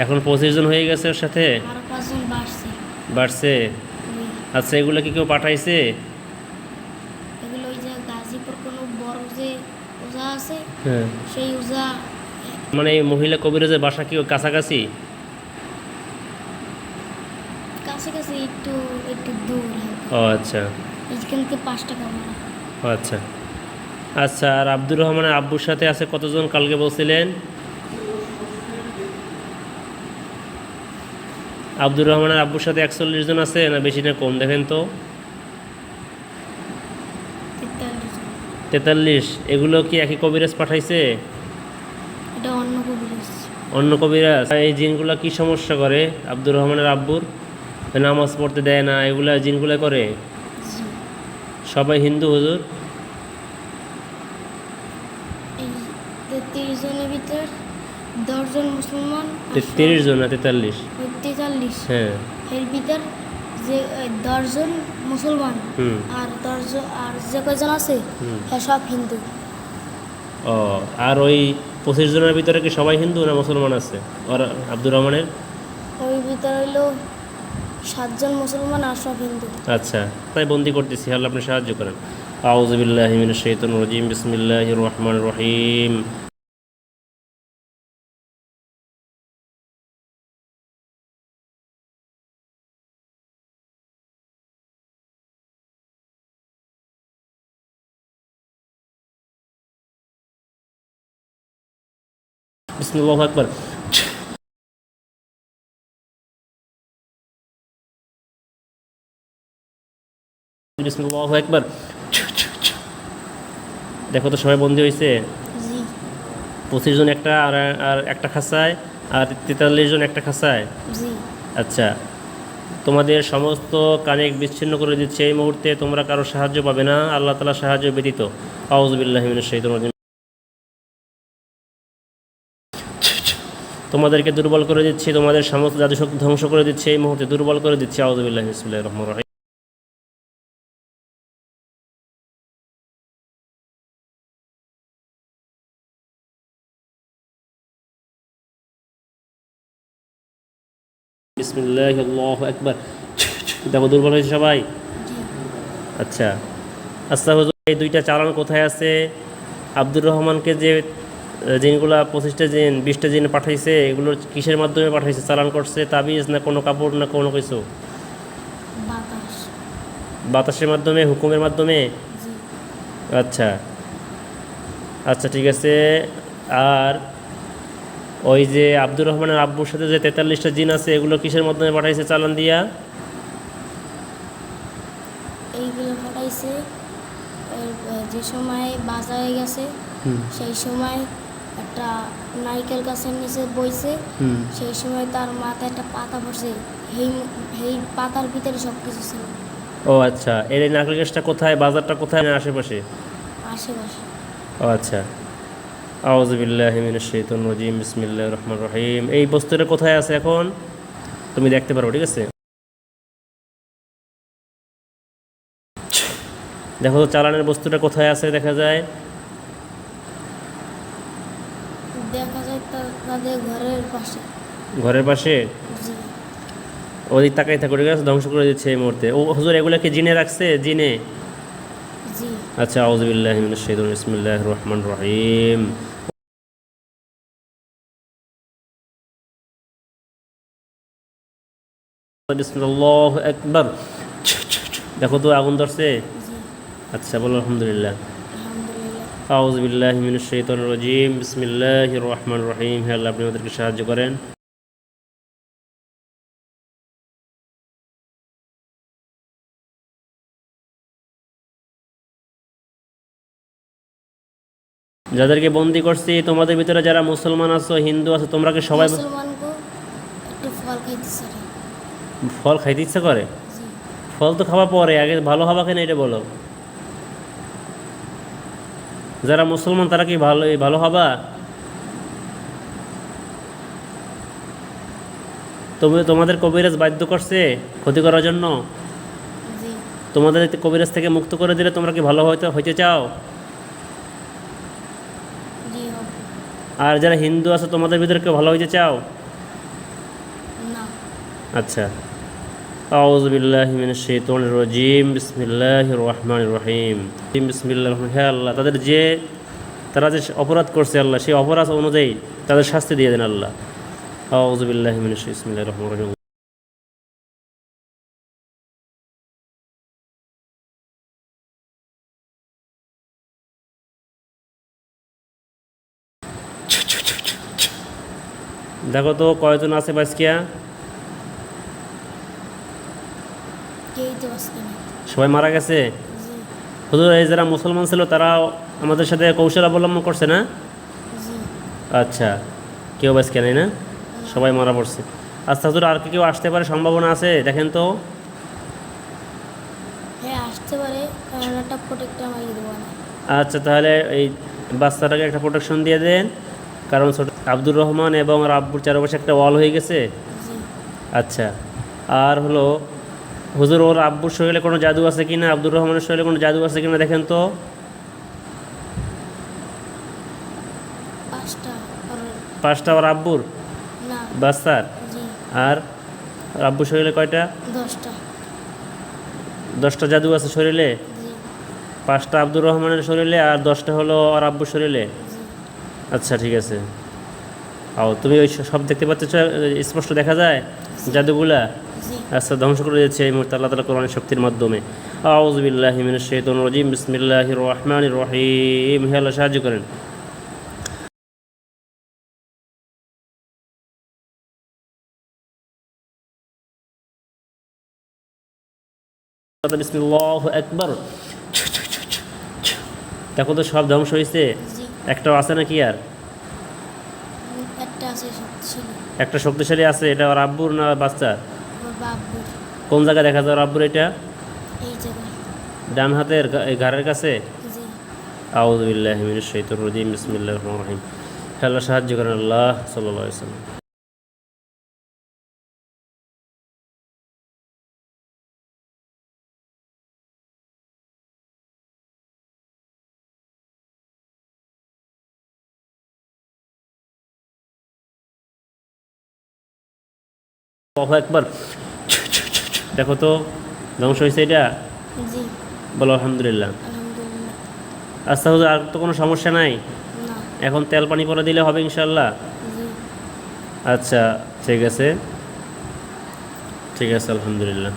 এখন 25 জন হয়ে গেছে ওর সাথে? আরো 5 জন বাড়ছে। বাড়ছে? ওই আচ্ছা, এগুলো কি কেউ পাঠাইছে? এগুলো ওই যে গাজীপুর কোনো বড় যে ওজা আছে, হ্যাঁ। সেই ওজা মানে এই মহিলা কবিরাজের বাসা কি ওই কাছাকাছি? কাছাকাছি, একটু একটু দূর হালকা। ও আচ্ছা। এখান থেকে 5 টাকা ভাড়া। ও আচ্ছা। আচ্ছা, আর আব্দুর রহমানের আব্বুর সাথে আছে কতজন কালকে বলছিলেন? আব্দুর রহমানের আব্বুর সাথে 41 জন আছে, না বেশি না কম দেখেন তো? 43 জন। 43? এগুলো কি একই কবিরাজ পাঠাইছে? এটা অন্য কবিরাজ। অন্য কবিরাজ? এই জিনগুলা কি সমস্যা করে আব্দুর রহমানের আব্বুর? নামাজ পড়তে দেয় না, এগুলা জিনগুলা করে? জি। সবাই হিন্দু হুজুর? এই 33 জনের ভিতর 10 জন মুসলমান। 30 জন না 43? 43। হ্যাঁ। এর ভিতর যে 10 জন মুসলমান হুম। আর 10 জন, আর যে কয়জন আছে হুম। সব হিন্দু। ও, আর ওই 25 জনের ভিতরে কি সবাই হিন্দু না মুসলমান আছে আর আব্দুর রহমানের? ওই ভিতর হইলো 7 জন মুসলমান আর সব হিন্দু। আচ্ছা, তাই বন্দি করতেছি, আল্লাহ আপনি সাহায্য করেন। আউযু বিল্লাহি মিনাশ শাইতানির রাজিম, বিসমিল্লাহির রহমানির রহিম। বিসমিল্লাহু আকবার। বিসমিল্লাহু আকবার। দেখো তো সবাই বন্দি হয়েছে? জি। 25 জন একটা, আর আর একটা খাঁচায়, আর 43 জন একটা খাঁচায়। জি। আচ্ছা, তোমাদের সমস্ত কানেক্ট বিচ্ছিন্ন করে দিচ্ছে এই মুহূর্তে, তোমরা কারো সাহায্য পাবে না আল্লাহ তাআলার সাহায্য ব্যতীত। আউযু বিল্লাহি মিনাশ শাইতানির রাজিম। তোমাদেরকে দুর্বল করে দিচ্ছি, তোমাদের সমস্ত জাদুশক্তি ধ্বংস করে দিচ্ছে এই মুহূর্তে, দুর্বল করে দিচ্ছি। আউযু বিল্লাহি বিসমিল্লাহির রহমানির রহিম। বিসমিল্লাহি আল্লাহু আকবার। দেখো দুর্বল হয়েছে সবাই। জি। আচ্ছা। আচ্ছা হুজুর, এই দুইটা চালান কোথায় আছে? আব্দুর রহমানকে যে জিনগুলা 25টা জিন 20টা জিন পাঠাইছে, এগুলো কিসের মাধ্যমে পাঠাইছে? চালান করছে তাবিজ, না কোনো কাপড়, না কোনো কিছু? বাতাস। বাতাসের মাধ্যমে, হুকুমের মাধ্যমে? জি। আচ্ছা। আচ্ছা ঠিক আছে। আর ওই যে আব্দুর রহমানের আব্বুর সাথে যে 43টা জিন আছে, এগুলো কিসের মাধ্যমে পাঠাইছে চালান দিয়া? এইগুলো পাঠাইছে যে সময় বাজারে গেছে সেই সময় একটা নারকেল গাছের নিচে বইছে, হুম। সেই সময় তার মাথায় একটা পাতা পড়ছে, সেই সেই পাতার ভিতরে সব কিছু ছিল। ও আচ্ছা, এর এই নারকেল গাছটা কোথায়, বাজারটা কোথায়, না আশেপাশে? আশেপাশে। ও আচ্ছা। আউযু বিল্লাহি মিনাশ শাইতানির রাজিম, বিসমিল্লাহির রহমানির রহিম। এই বস্তুটা কোথায় আছে এখন তুমি দেখতে পারো, ঠিক আছে? দেখো তো চালানের বস্তুটা কোথায় আছে, দেখা যায়? দেখা যায় তাদের ঘরের পাশে। ঘরের পাশে? জি। ওদিক তাকাই থাকো, ঠিক আছে? ধ্বংস করে দিচ্ছে এই মুহূর্তে। ও হুজুর, এগুলোকে জিনে রাখছে, জিনে? জি। আচ্ছা, আউযু বিল্লাহি মিনাশ শাইতানির বিসমিল্লাহির রহমানির রহিম। বিসমিল্লাহু আকবার। দেখো তো আগুন ধরছে? জি। আচ্ছা, বলো আলহামদুলিল্লাহ। আলহামদুলিল্লাহ। আউযু বিল্লাহি মিনাশ শাইতানির রাজিম, বিসমিল্লাহির রহমানির রহিম। হে আল্লাহ, আপনি আমাদেরকে সাহায্য করেন। যাদেরকে বন্দি করছি, তোমাদের ভিতরে যারা মুসলমান আছো, হিন্দু আছো, তোমরা কি সবাই মুসলমানকে একটু ফল খাইতেছে। ফল খাইতে ইচ্ছা করে? জি। ফল তো খাওয়া পরে, আগে ভালো হবা কেন এটা বলো। যারা মুসলমান তারা কি ভালো হবা? তোমাদের কবিরাজ বাধ্য করছে ক্ষতি করার জন্য? জি। তোমাদের কবিরাজ থেকে মুক্ত করে দিলে তোমরা কি ভালো হইতে চাও? জি। আর যারা হিন্দু আছে তোমাদের ভিতরে কেউ ভালো হইতে চাও? আচ্ছা, আউযু বিল্লাহি মিনাশ শাইতানির রাজিম, বিসমিল্লাহির রহমানির রহিম, বিসমিল্লাহির রহমানির, হে আল্লাহ তারা যে অপরাধ করছে আল্লাহ, সেই অপরাধ অনুযায়ী তাদের শাস্তি দিয়ে দেন আল্লাহ। আউযু বিল্লাহি মিনাশ বিসমিল্লাহির রহমানির রহিম। দেখো তো কয়জন আছে বাসকিয়া? কেউ তো আসবে না। সবাই মারা গেছে? জি হুজুর, এই যারা মুসলমান ছিল তারা আমাদের সাথে কৌশল অবলম্বন করছে না? জি। আচ্ছা, কেউ বাসকিয়া নেই না, সবাই মারা পড়ছে। আচ্ছা হুজুর, আর কি কেউ আসতে পারে সম্ভাবনা আছে দেখেন তো? হ্যাঁ আসতে পারে, কারণ একটা প্রোটেক্টর আমাকে দেবো না। আচ্ছা, তাহলে এই বাচ্চাটাকে একটা প্রোটেকশন দিয়ে দেন, কারণ ছোট আব্দুর রহমান এবং ওর আব্বুর চারপাশে একটা ওয়াল হয়ে গেছে। জি আচ্ছা, আর হলো হুজুর, ওর আব্বুর শরীরে কোনো জাদু আছে কিনা, আব্দুর রহমানের শরীরে কোনো জাদু আছে কিনা দেখেন তো? 5টা আর 5টা ওর আব্বুর না। বাচ্চার, জি আর ওর আব্বুর শরীরে কয়টা? 10টা। 10টা জাদু আছে শরীরে। জি 5টা আব্দুর রহমানের শরীরে আর 10টা হলো ওর আব্বুর শরীরে। জি আচ্ছা ঠিক আছে। তুমি ওই সব দেখতে পাচ্ছ, স্পষ্ট দেখা যায় জাদুগুলা? জি। আচ্ছা, ধ্বংস করে দিচ্ছে এই মুহূর্তে আল্লাহ তাআলা কোরআনের শক্তির মাধ্যমে। আউযু বিল্লাহি মিনাশ শাইতানির রাজিম, বিসমিল্লাহির রহমানির রহিম। হে আল্লাহ, সাহায্য করেন। বিসমিল্লাহু আকবার। দেখো তো সব ধ্বংস হয়েছে, জি একটাও আছে নাকি আর? একটা আছে শক্তিশালী, একটা শক্তিশালী আছে, এটা ওর আব্বুর না বাচ্চা? আমার বাবুর। কোন জায়গায় দেখা যায় ওর আব্বুর এটা? এই জায়গায়। ডান হাতের এই ঘাড়ের কাছে? জি আউযু বিল্লাহি মিনাশ শাইতানির রাজিম, বিসমিল্লাহির রহমানির রহিম। হে আল্লাহ, সাহায্য করেন আল্লাহ। সাল্লাল্লাহু আলাইহি ওয়াসাল্লাম। আল্লাহু আকবার। দেখো তো ধ্বংস হয়েছে এটা? জি বলো আলহামদুলিল্লাহ। আলহামদুলিল্লাহ। আচ্ছা হুজুর, আর তো কোনো সমস্যা নাই? না। এখন তেল পানি পরে দিলে হবে ইনশাল্লাহ? জি আচ্ছা ঠিক আছে, ঠিক আছে, আলহামদুলিল্লাহ।